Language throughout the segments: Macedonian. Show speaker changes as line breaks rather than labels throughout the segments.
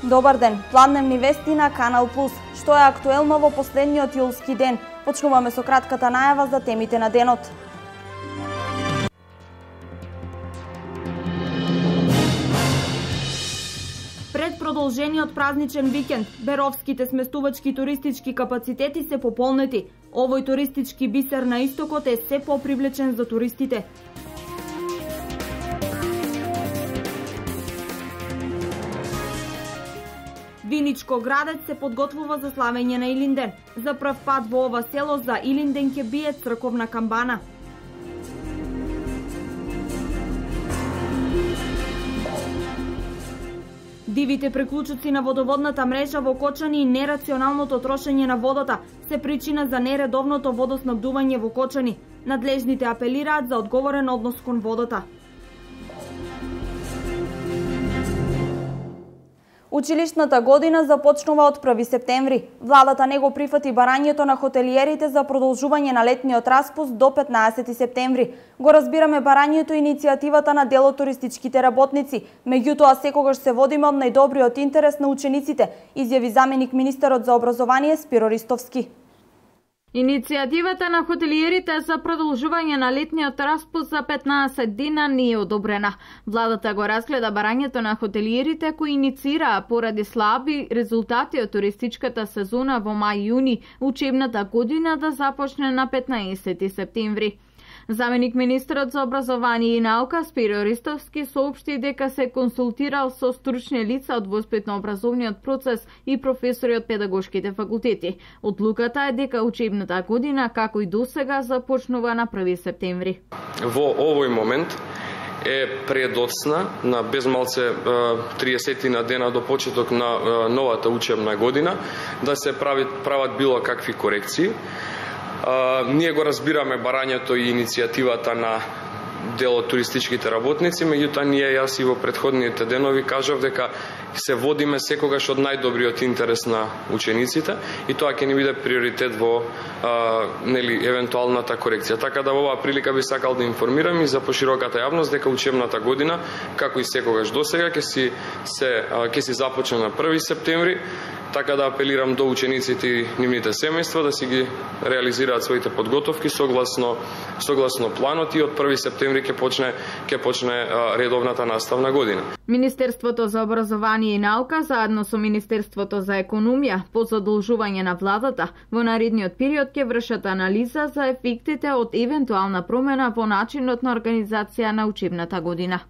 Добар ден, пладневни вести на Канал Плюс. Што е актуелно во последниот јулски ден? Почнуваме со кратката најава за темите на денот. Пред продолжениот празничен викенд, беровските сместувачки туристички капацитети се пополнети. Овој туристички бисер на истокот е се попривлечен за туристите. Виничко градец се подготвува за славење на Илинден. За прв пат во ова село за Илинден ќе бие црковна камбана. Дивите приклучоци на водоводната мрежа во Кочани и нерационалното трошење на водата се причина за нередовното водоснабдување во Кочани. Надлежните апелираат за одговорен однос кон водата. Училишната година започнува од 1 септември. Владата не го прифати барањето на хотелиерите за продолжување на летниот распуст до 15 септември. Го разбираме барањето и иницијативата на дел од туристичките работници, меѓутоа секогаш се водиме од најдобриот интерес на учениците, изјави заменик министерот за образование Спиро Ристовски.
Иницијативата на хотелиерите за продолжување на летниот распуст за 15 дена не е одобрена. Владата го разгледа барањето на хотелиерите кои инициираа поради слаби резултати од туристичката сезона во мај-јуни учебната година да започне на 15 септември. Заменик министерот за образование и наука Спиро Ристовски соопшти дека се консултирал со стручни лица од воспитно-образовниот процес и професори од педагошките факултети. Одлуката е дека учебната година, како и досега, започнува на 1 септември.
Во овој момент е предоцна на безмалце 30 на дена до почеток на новата учебна година да се прават било какви корекции. Ние го разбираме барањето и иницијативата на дел од туристичките работници, меѓутоа ние јас и во претходните денови кажав дека се водиме секогаш од најдобриот интерес на учениците и тоа ќе ни биде приоритет во евентуалната корекција. Така да во оваа прилика би сакал да информирам и за пошироката јавност дека учебната година, како и секогаш досега, ќе си започне на 1 септември. Така да апелирам до учениците и нивните семејства да си ги реализираат своите подготовки согласно планот и од 1 септември ќе почне редовната наставна година.
Министерството за образование и наука заедно со Министерството за економија по задолжување на владата во наредниот период ќе вршат анализа за ефектите од евентуална промена во начинот на организација на учебната година.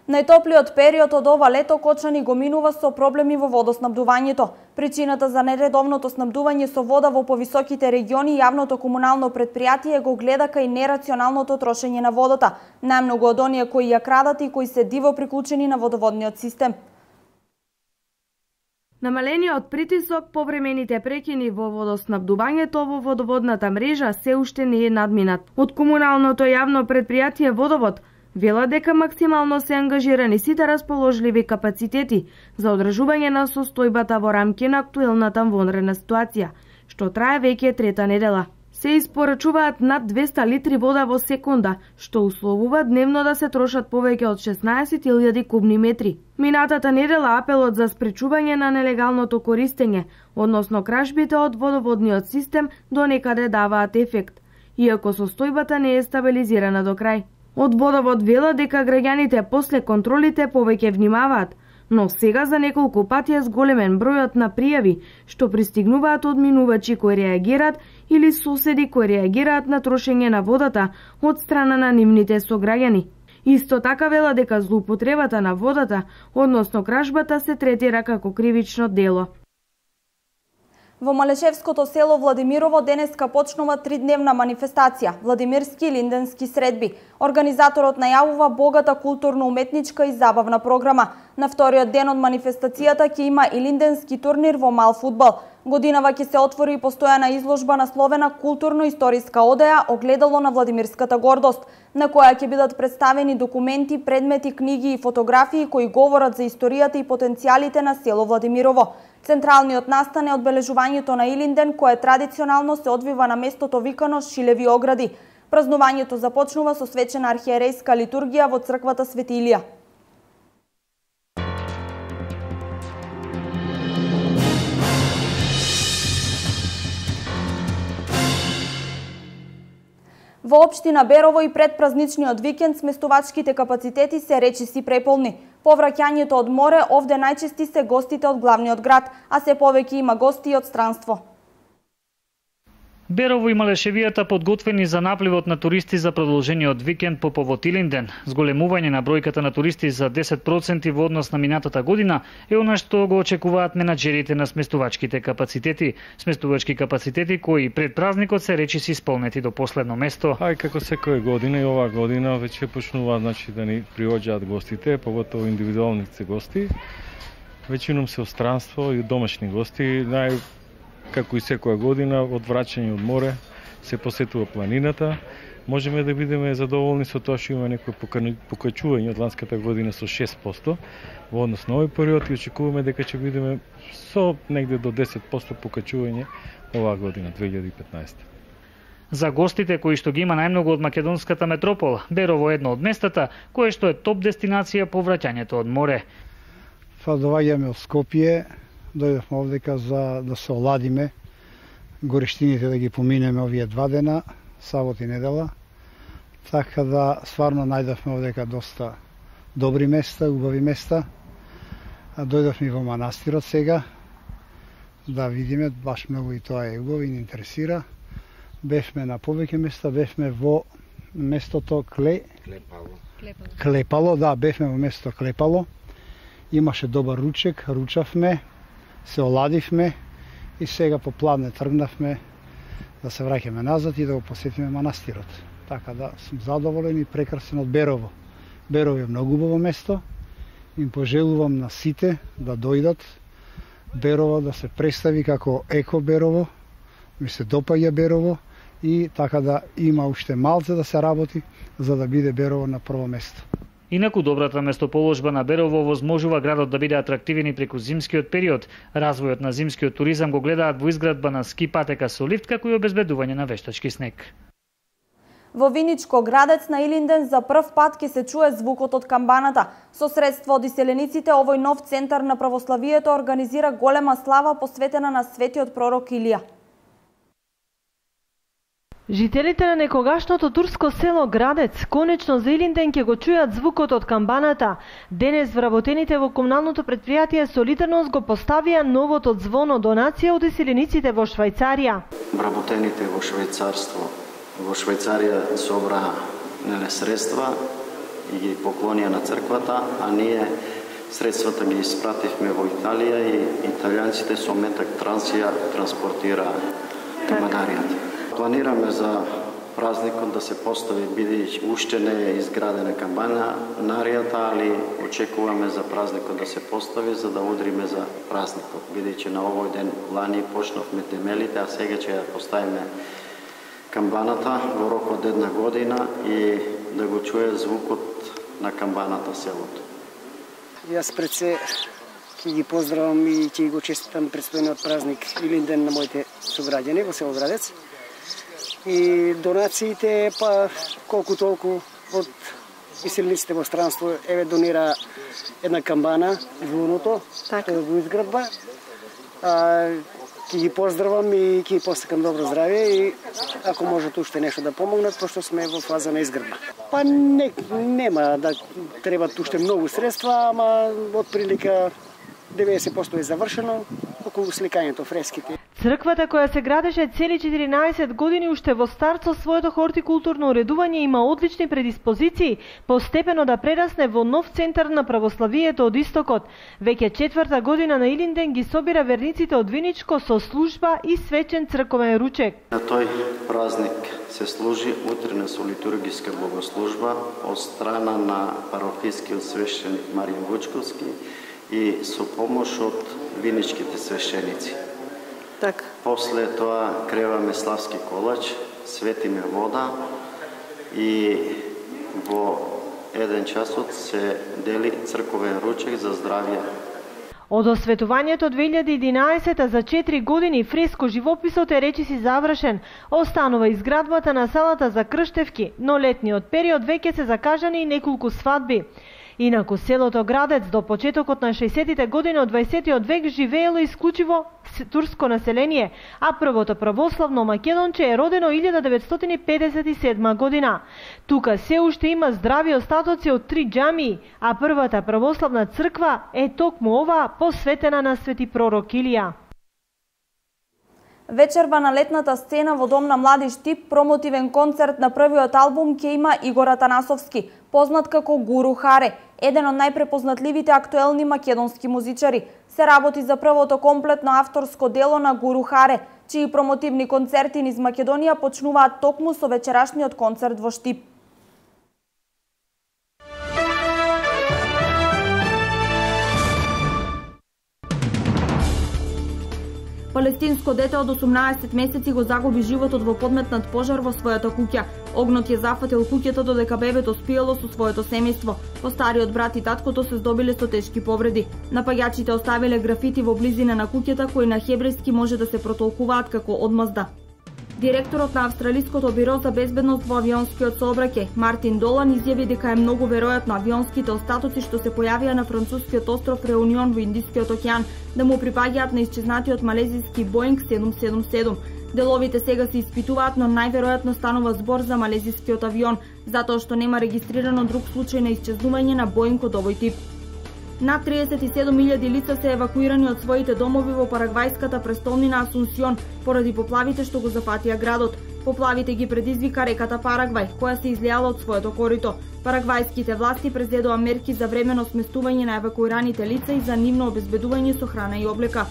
Најтоплиот период од ова лето Кочани го минува со проблеми во водоснабдувањето. Причината за нередовното снабдување со вода во повисоките региони јавното комунално претпријатие го гледа кај нерационалното трошење на водата, најмногу од оние кои ја крадат и кои се диво приклучени на водоводниот систем.
Намалениот притисок, повремените прекини во водоснабдувањето во водоводната мрежа се уште не е надминат. Од комуналното јавно претпријатие Водовод вела дека максимално се ангажирани сите расположливи капацитети за одржување на состојбата во рамки на актуелната вонредна ситуација, што трае веќе трета недела. Се испорачуваат над 200 литри вода во секунда, што условува дневно да се трошат повеќе од 16.000 кубни метри. Минатата недела апелот за спречување на нелегалното користење, односно кражбите од водоводниот систем, до некаде даваат ефект, иако состојбата не е стабилизирана до крај. Од Водовод вела дека граѓаните после контролите повеќе внимаваат, но сега за неколку пати е зголемен бројот на пријави што пристигнуваат од минувачи кои реагираат или соседи кои реагираат на трошење на водата од страна на нивните сограѓани. Исто така вела дека злоупотребата на водата, односно кражбата, се третира како кривично дело.
Во Малешевското село Владимирово денеска почнува 3-дневна манифестација Владимирски и Линденски средби. Организаторот најавува богата културно-уметничка и забавна програма. На вториот ден од манифестацијата ќе има и Линденски турнир во мал фудбал. Годинава ќе се отвори и постојана изложба насловена Културно-историска одеја огледало на Владимирската гордост, на која ќе бидат представени документи, предмети, книги и фотографии кои говорат за историјата и потенцијалите на село Владимирово. Централниот настан е одбележувањето на Илинден, кое традиционално се одвива на местото викано Шилеви огради. Празнувањето започнува со свечена архиерејска литургија во црквата Свети Илија. Во општина Берово и предпразничниот викенд сместувачките капацитети се речиси преполни. По враќањето од море, овде најчести се гостите од главниот град, а се повеќе има гости од странство.
Берово и Малешевијата подготвени за напливот на туристи за продолжениот викенд по повод Илинден. Зголемување на бројката на туристи за 10% во однос на минатата година е она што го очекуваат менаџерите на сместувачките капацитети. Сместувачки капацитети кои пред празникот се речиси исполнети до последно место.
Како секоја година и оваа година веќе почнуваат да ни приоѓаат гостите, поготово индивидуалните гости. Веćinom се од странство и домашни гости. Како и секоја година, од враќање од море се посетува планината. Можеме да бидеме задоволни со тоа што има некој покачување од ланската година со 6% во однос на овој период и очекуваме дека ќе бидеме со негде до 10% покачување оваа година, 2015.
За гостите кои што ги има најмногу од македонската метропола, Берово е едно од местата кое што е топ дестинација по враќањето од море.
Доаѓаме од Скопје, дојдовме овдека за да се оладиме, горештините да ги поминеме овие 2 дена, сабот и недела. Така да стварно најдовме овдека доста добри места, убави места. Дојдовме и во манастирот сега да видиме, баш многу и тоа е убаво и ни интересира. Бевме на повеќе места, бевме во местото Клепало, да, бевме во местото Клепало. Имаше добар ручек, ручавме, се оладивме и сега по план тргнавме да се враќаме назад и да го посетиме манастирот. Така да сум задоволен и прекрасен од Берово. Берово е многу убаво место. Им пожелувам на сите да дојдат Берово да се представи како еко Берово. Ми се допаѓа Берово и така да има уште малце да се работи за да биде Берово на прво место.
Инаку добрата местоположба на Берово возможува градот да биде атрактивен и преку зимскиот период. Развојот на зимскиот туризам го гледаат во изградба на ски патека со лифт, како и обезбедување на вештачки снег.
Во Виничко градец на Илинден за прв пат ќе се чуе звукот од камбаната. Со средства од иселениците, овој нов центар на православието организира голема слава посветена на светиот пророк Илија.
Жителите на некогашното турско село Градец конечно за Илинден ќе го чујат звукот од камбаната. Денес вработените во комуналното предпријатие Солидарност го поставија новото звоно донација од иселениците во Швајцарија.
Вработените во Швајцарство, во Швајцарија собраа средства и ги поклонија на црквата, а ние средствата ги испративме во Италија и италијанците со метак трансија транспортираа камбанаријата. Планираме за празникот да се постави, бидејќи уште не е изградена камбанаријата, али очекуваме за празникот да се постави за да удриме за празникот, бидејќи на овој ден лани почнавме темелите, а сега ќе ја поставиме камбаната во рок од 1 година и да го чуе звукот на камбаната селото.
Јас пред се ќе ги поздравам и ќе го честитам предстојниот празник Илинден на моите сограѓани во село Градец. И донациите, па колку толку од иселениците во странство, еве донира една камбана, звоното, во изградба. Ќе ги поздравам и ќе ги посакам добро здравје и ако можат уште нешто да помогнат, пошто сме во фаза на изградба. Па нема да требат уште многу средства, ама од прилика 90% е завршено, околу сликањето, фреските.
Црквата која се градеше цели 14 години уште во старт со своето хортикултурно уредување има одлични предиспозиции постепено да прерасне во нов центар на православието од истокот. Веќе 4-та година на Илинден ги собира верниците од Виничко со служба и свечен црковен ручек.
На тој празник се служи утрина со литургиска богослужба од страна на парофискиот свещеник Маријан Вучковски и со помош од виничките свещеници.
Так.
После тоа креваме славски колач, светиме вода и во 1 часот се дели црковен ручек за здравје.
Од осветувањето 2011 за 4 години фреско живописот е речиси завршен. Останува изградбата на салата за крштевки, но летниот период веќе се закажани и неколку свадби.
Инаку селото Градец до почетокот на 60-тите години од 20-тиот век живеело исклучиво турско население, а првото православно македонче е родено 1957 година. Тука се уште има здрави остатоци од 3 џамии, а првата православна црква е токму оваа посветена на свети пророк Илија.
Вечерва на летната сцена во Дом на млади Штип промотивен концерт на првиот албум ќе има Игор Атанасовски, познат како Гуру Харе, еден од најпрепознатливите актуелни македонски музичари. Се работи за првото комплетно авторско дело на Гуру Харе, чии промотивни концерти низ Македонија почнуваат токму со вечерашниот концерт во Штип. Палестинско дете од 18 месеци го загуби животот во подметнат пожар во својата куќа. Огнот ја зафатил куќата додека бебето спиело со своето семејство. Постариот брат и таткото се здобиле со тешки повреди. Напаѓачите оставиле графити во близина на куќата кои на хебрејски може да се протолкуваат како одмазда. Директорот на Австралиското биро за безбедност во авионскиот сообраќај, Мартин Долан, изјави дека е многу веројатно авионските остатоци што се појавија на францускиот остров Реунион во Индискиот океан да му припаѓаат на исчезнатиот малезиски Боинг 777. Деловите сега се испитуваат, но најверојатно станува збор за малезискиот авион, затоа што нема регистрирано друг случај на исчезнување на Боинг од овој тип. Над 37.000 лица се евакуирани од своите домови во парагвајската престолнина Асунсион поради поплавите што го зафатија градот. Поплавите ги предизвика реката Парагвај, која се излеала од своето корито. Парагвајските власти презедоа мерки за времено сместување на евакуираните лица и за нивно обезбедување со храна и облека.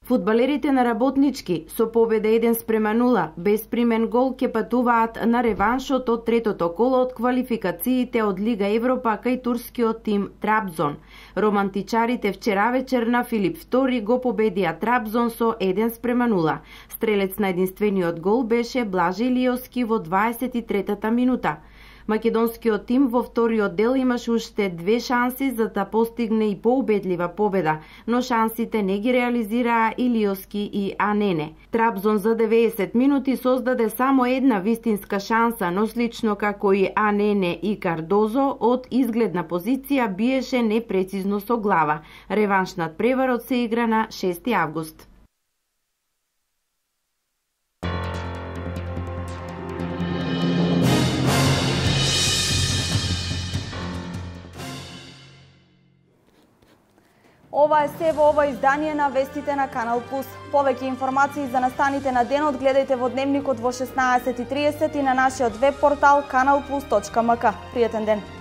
Фудбалерите на Работнички со победа 1-0 без примен гол ќе патуваат на реваншот од третото коло од квалификациите од Лига Европа кај турскиот тим Трабзон. Романтичарите вчера вечер на Филип II го победија Трабзон со 1-0. Стрелец на единствениот гол беше Блаже Илиовски во 23-та минута. Македонскиот тим во вториот дел имаше уште 2 шанси за да постигне и поубедлива победа, но шансите не ги реализираа Илиовски и Анене. Трабзон за 90 минути создаде само една вистинска шанса, но слично како и Анене и Кардозо, од изгледна позиција биеше непрецизно со глава. Реваншнат преварот се игра на 6 август.
Ова е се во ова издание на вестите на Канал Плюс. Повеќе информации за настаните на денот гледајте во Дневникот во 16:30 и на нашиот веб портал kanalplus.mk. Пријатен ден!